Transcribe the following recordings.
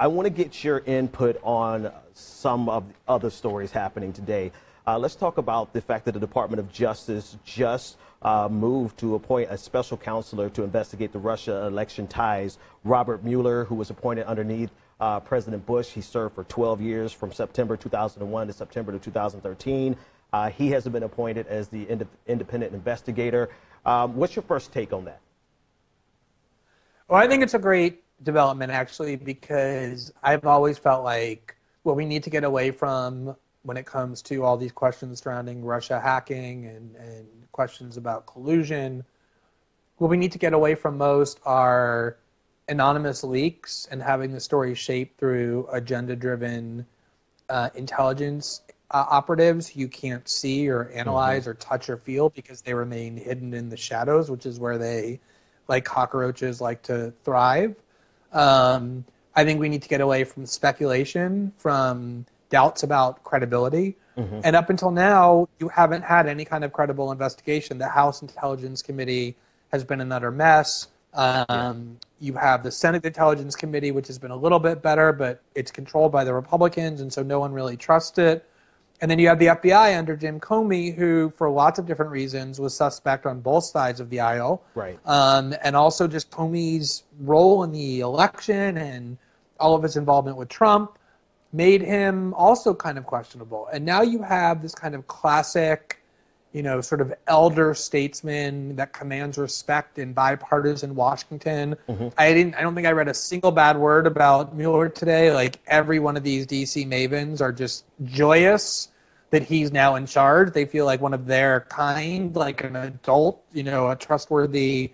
I want to get your input on some of the other stories happening today. Let's talk about the fact that the Department of Justice just moved to appoint a special counselor to investigate the Russia election ties. Robert Mueller, who was appointed underneath President Bush, he served for 12 years from September 2001 to September 2013. He hasn't been appointed as the independent investigator. What's your first take on that? Well, I think it's a great development, actually, because I've always felt like what we need to get away from when it comes to all these questions surrounding Russia hacking and questions about collusion, what we need to get away from most are anonymous leaks and having the story shaped through agenda-driven intelligence operatives you can't see or analyze or touch or feel because they remain hidden in the shadows, which is where they, like cockroaches, like to thrive. I think we need to get away from speculation, from doubts about credibility. And up until now, you haven't had any kind of credible investigation. The House Intelligence Committee has been an utter mess. You have the Senate Intelligence Committee, which has been a little bit better, but it's controlled by the Republicans, and so no one really trusts it. And then you have the FBI under Jim Comey, who, for lots of different reasons, was suspect on both sides of the aisle. Right. And also just Comey's role in the election and all of his involvement with Trump made him also kind of questionable. And now you have this kind of classic, you know, sort of elder statesman that commands respect in bipartisan Washington. I don't think I read a single bad word about Mueller today. Like, every one of these DC mavens are just joyous that he's now in charge. They feel like one of their kind, like an adult, you know, a trustworthy,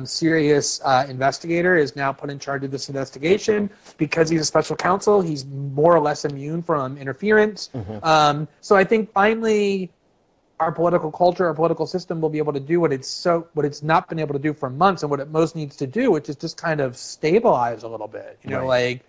serious investigator is now put in charge of this investigation. Because he's a special counsel, he's more or less immune from interference. So I think finally our political culture, our political system will be able to do what it's not been able to do for months, and what it most needs to do, which is just kind of stabilize a little bit, you know, like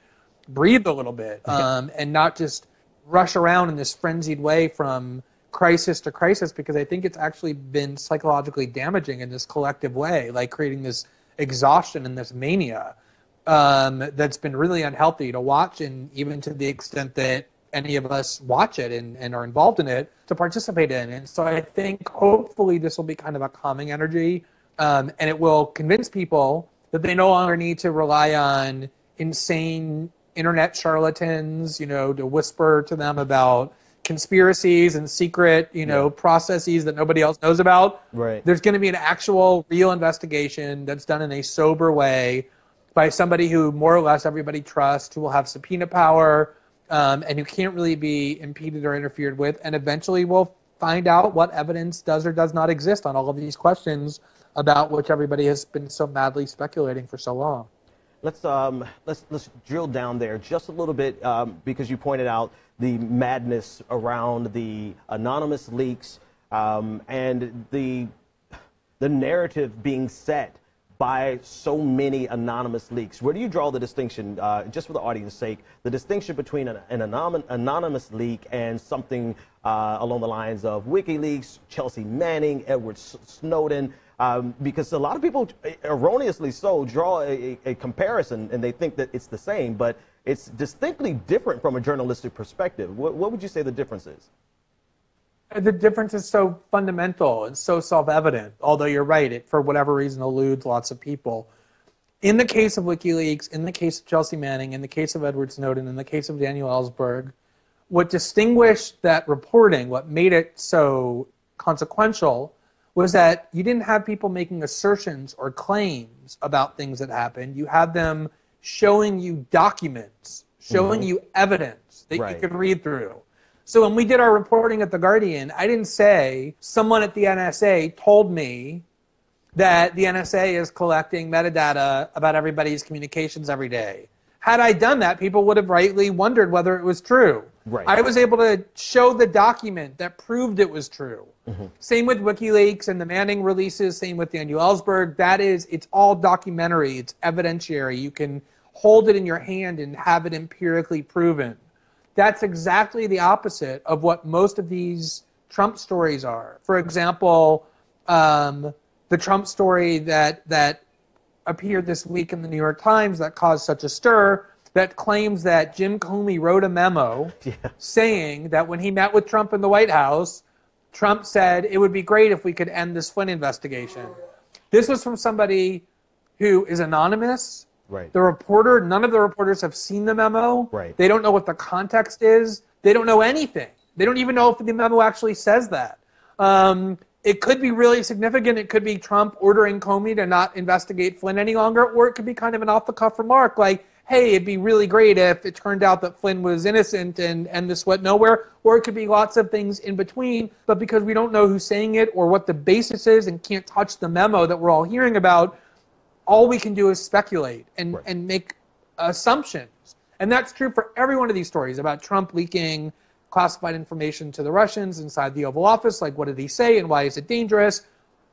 breathe a little bit, and not just rush around in this frenzied way from crisis to crisis, because I think it's actually been psychologically damaging in this collective way, like creating this exhaustion and this mania that's been really unhealthy to watch, and even to the extent that any of us watch it and are involved in it, to participate in. And so I think hopefully this will be kind of a calming energy, and it will convince people that they no longer need to rely on insane internet charlatans, you know, to whisper to them about conspiracies and secret, you know, processes that nobody else knows about. Right. There's going to be an actual real investigation that's done in a sober way by somebody who more or less everybody trusts, who will have subpoena power, and who can't really be impeded or interfered with. And eventually we'll find out what evidence does or does not exist on all of these questions about which everybody has been so madly speculating for so long. Let's drill down there just a little bit, because you pointed out the madness around the anonymous leaks, and the narrative being set by so many anonymous leaks. Where do you draw the distinction, just for the audience's sake, the distinction between an anonymous leak and something along the lines of WikiLeaks, Chelsea Manning, Edward Snowden? Because a lot of people, erroneously so, draw a comparison, and they think that it's the same, but it's distinctly different from a journalistic perspective. What would you say the difference is? The difference is so fundamental and so self-evident, although you're right, it, for whatever reason, eludes lots of people. In the case of WikiLeaks, in the case of Chelsea Manning, in the case of Edward Snowden, in the case of Daniel Ellsberg, what distinguished that reporting, what made it so consequential, was that you didn't have people making assertions or claims about things that happened. You had them showing you documents, showing you evidence that you could read through. So when we did our reporting at The Guardian, I didn't say someone at the NSA told me that the NSA is collecting metadata about everybody's communications every day. Had I done that, people would have rightly wondered whether it was true. I was able to show the document that proved it was true. Same with WikiLeaks and the Manning releases, same with Daniel Ellsberg. That is, it's all documentary, it's evidentiary. You can hold it in your hand and have it empirically proven. That's exactly the opposite of what most of these Trump stories are. For example, the Trump story that appeared this week in the New York Times that caused such a stir, that claims that Jim Comey wrote a memo saying that when he met with Trump in the White House, Trump said it would be great if we could end this Flynn investigation. This was from somebody who is anonymous. Right. The reporter, none of the reporters have seen the memo. Right. They don't know what the context is. They don't know anything. They don't even know if the memo actually says that. It could be really significant. It could be Trump ordering Comey to not investigate Flynn any longer, or it could be kind of an off-the-cuff remark like, hey, it'd be really great if it turned out that Flynn was innocent and this went nowhere, or it could be lots of things in between, but because we don't know who's saying it or what the basis is and can't touch the memo that we're all hearing about, all we can do is speculate and make assumptions. And that's true for every one of these stories about Trump leaking classified information to the Russians inside the Oval Office, like what did he say and why is it dangerous?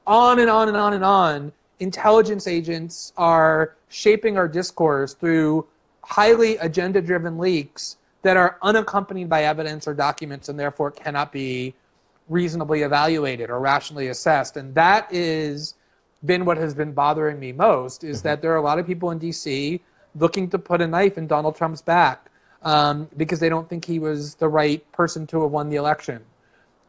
On and on and on and on. Intelligence agents are shaping our discourse through highly agenda-driven leaks that are unaccompanied by evidence or documents and therefore cannot be reasonably evaluated or rationally assessed. And that is been what has been bothering me most, is that there are a lot of people in D.C. looking to put a knife in Donald Trump's back because they don't think he was the right person to have won the election.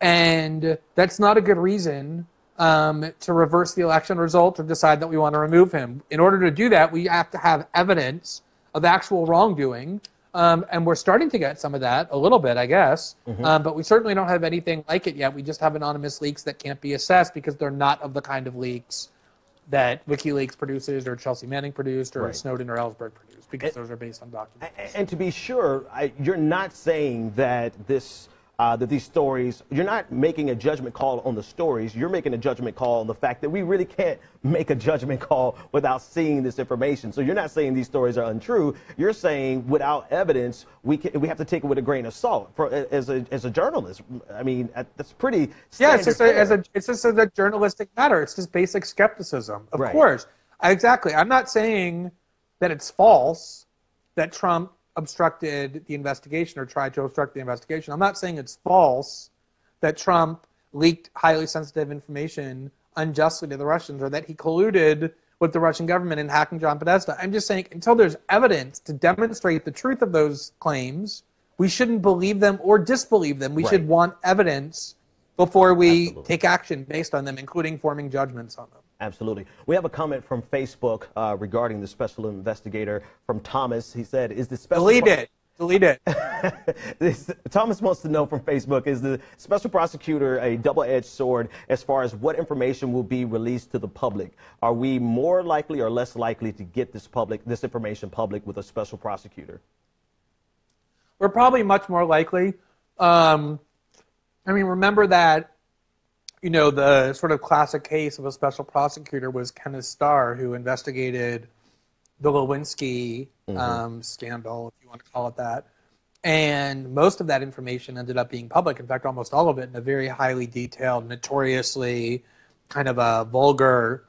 And that's not a good reason to reverse the election result or decide that we want to remove him. In order to do that, we have to have evidence of actual wrongdoing, and we're starting to get some of that, a little bit, I guess, but we certainly don't have anything like it yet. We just have anonymous leaks that can't be assessed because they're not of the kind of leaks that WikiLeaks produces or Chelsea Manning produced or Snowden or Ellsberg produced, because those are based on documents. And to be sure, you're not saying that that these stories, you're not making a judgment call on the stories, you're making a judgment call on the fact that we really can't make a judgment call without seeing this information. So you're not saying these stories are untrue, you're saying without evidence, we have to take it with a grain of salt as a journalist. I mean, that's pretty standard. Yeah, it's just a journalistic matter. It's just basic skepticism. Of course. Exactly. I'm not saying that it's false that Trump obstructed the investigation or tried to obstruct the investigation. I'm not saying it's false that Trump leaked highly sensitive information unjustly to the Russians or that he colluded with the Russian government in hacking John Podesta. I'm just saying until there's evidence to demonstrate the truth of those claims, we shouldn't believe them or disbelieve them. We should want evidence before we take action based on them, including forming judgments on them. Absolutely. We have a comment from Facebook regarding the special investigator from Thomas. He said, is the special... Delete it. Thomas wants to know from Facebook, is the special prosecutor a double-edged sword as far as what information will be released to the public? Are we more likely or less likely to get this information public with a special prosecutor? We're probably much more likely. I mean, remember that, you know, the sort of classic case of a special prosecutor was Kenneth Starr, who investigated the Lewinsky scandal, if you want to call it that. And most of that information ended up being public. In fact, almost all of it in a very highly detailed, notoriously kind of a vulgar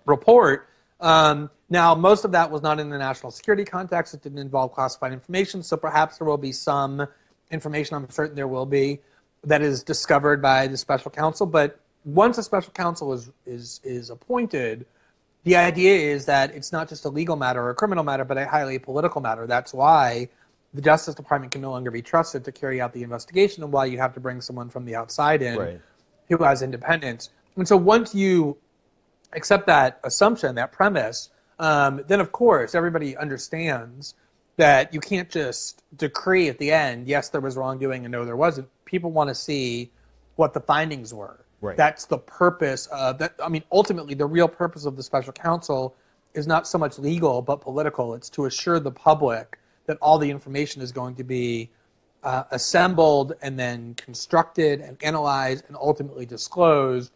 report. Now, most of that was not in the national security context. It didn't involve classified information. So perhaps there will be some information, I'm certain there will be, that is discovered by the special counsel. But once a special counsel is appointed, the idea is that it's not just a legal matter or a criminal matter, but a highly political matter. That's why the Justice Department can no longer be trusted to carry out the investigation, and why you have to bring someone from the outside in who has independence. And so once you accept that assumption, that premise, then of course everybody understands that you can't just decree at the end, yes, there was wrongdoing and no, there wasn't. People want to see what the findings were. Right. That's the purpose of that. I mean, ultimately, the real purpose of the special counsel is not so much legal but political. It's to assure the public that all the information is going to be assembled and then constructed and analyzed and ultimately disclosed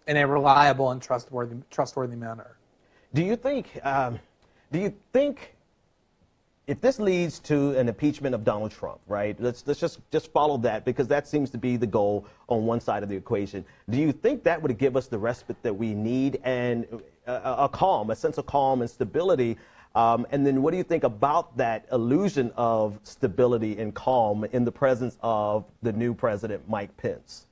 in a reliable and trustworthy manner. Do you think if this leads to an impeachment of Donald Trump, right? Let's just follow that, because that seems to be the goal on one side of the equation. Do you think that would give us the respite that we need and a sense of calm and stability? And then what do you think about that illusion of stability and calm in the presence of the new president, Mike Pence?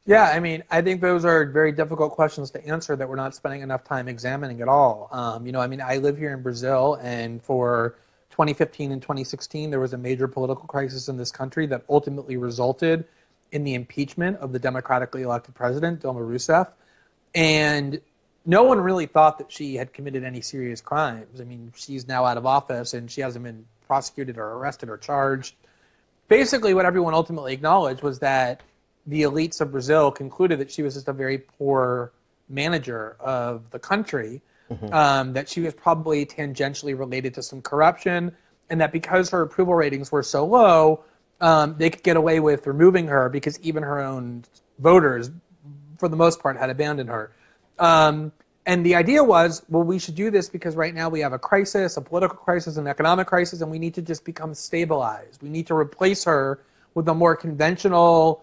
Yeah, I mean, I think those are very difficult questions to answer that we're not spending enough time examining at all. I mean, I live here in Brazil, and for 2015 and 2016, there was a major political crisis in this country that ultimately resulted in the impeachment of the democratically elected president, Dilma Rousseff. And no one really thought that she had committed any serious crimes. I mean, she's now out of office, and she hasn't been prosecuted or arrested or charged. Basically, what everyone ultimately acknowledged was that the elites of Brazil concluded that she was just a very poor manager of the country, that she was probably tangentially related to some corruption, and that because her approval ratings were so low, they could get away with removing her because even her own voters, for the most part, had abandoned her. And the idea was, well, we should do this because right now we have a crisis, a political crisis, an economic crisis, and we need to just become stabilized. We need to replace her with a more conventional,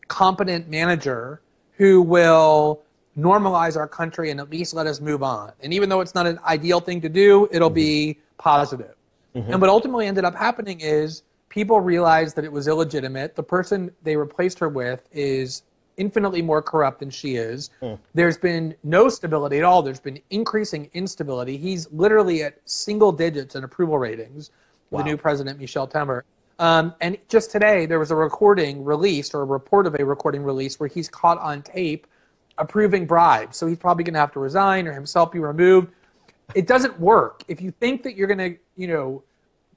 competent manager who will normalize our country and at least let us move on. And even though it's not an ideal thing to do, it'll be positive. And what ultimately ended up happening is people realized that it was illegitimate. The person they replaced her with is infinitely more corrupt than she is. There's been no stability at all. There's been increasing instability. He's literally at single digits in approval ratings, the new president, Michel Temer. And just today, there was a recording released, or a report of a recording released, where he's caught on tape approving bribes. So he's probably going to have to resign or himself be removed. It doesn't work. If you think that you're going to,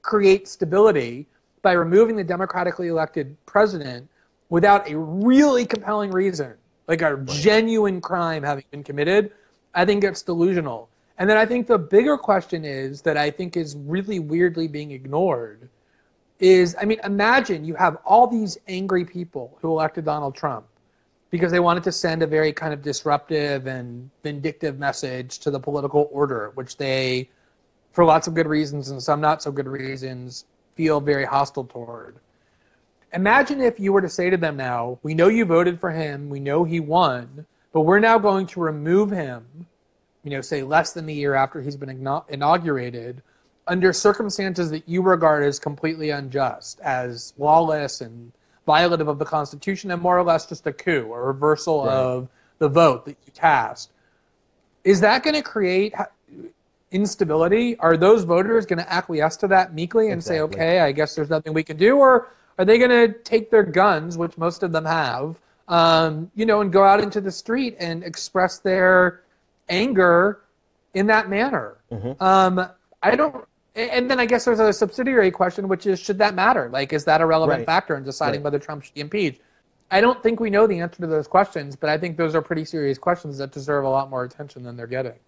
create stability by removing the democratically elected president without a really compelling reason, like a genuine crime having been committed, I think it's delusional. And then I think the bigger question is, that I think is really weirdly being ignored, is, I mean, imagine you have all these angry people who elected Donald Trump because they wanted to send a very kind of disruptive and vindictive message to the political order, which they, for lots of good reasons and some not so good reasons, feel very hostile toward. Imagine if you were to say to them now, we know you voted for him, we know he won, but we're now going to remove him, say less than a year after he's been inaugurated, under circumstances that you regard as completely unjust, as lawless and violative of the Constitution, and more or less just a coup, a reversal of the vote that you cast. Is that going to create instability? Are those voters going to acquiesce to that meekly and say, okay, I guess there's nothing we can do? Or are they going to take their guns, which most of them have, and go out into the street and express their anger in that manner? I don't. And then I guess there's a subsidiary question, which is, should that matter? Like, is that a relevant factor in deciding whether Trump should be impeached? I don't think we know the answer to those questions, but I think those are pretty serious questions that deserve a lot more attention than they're getting.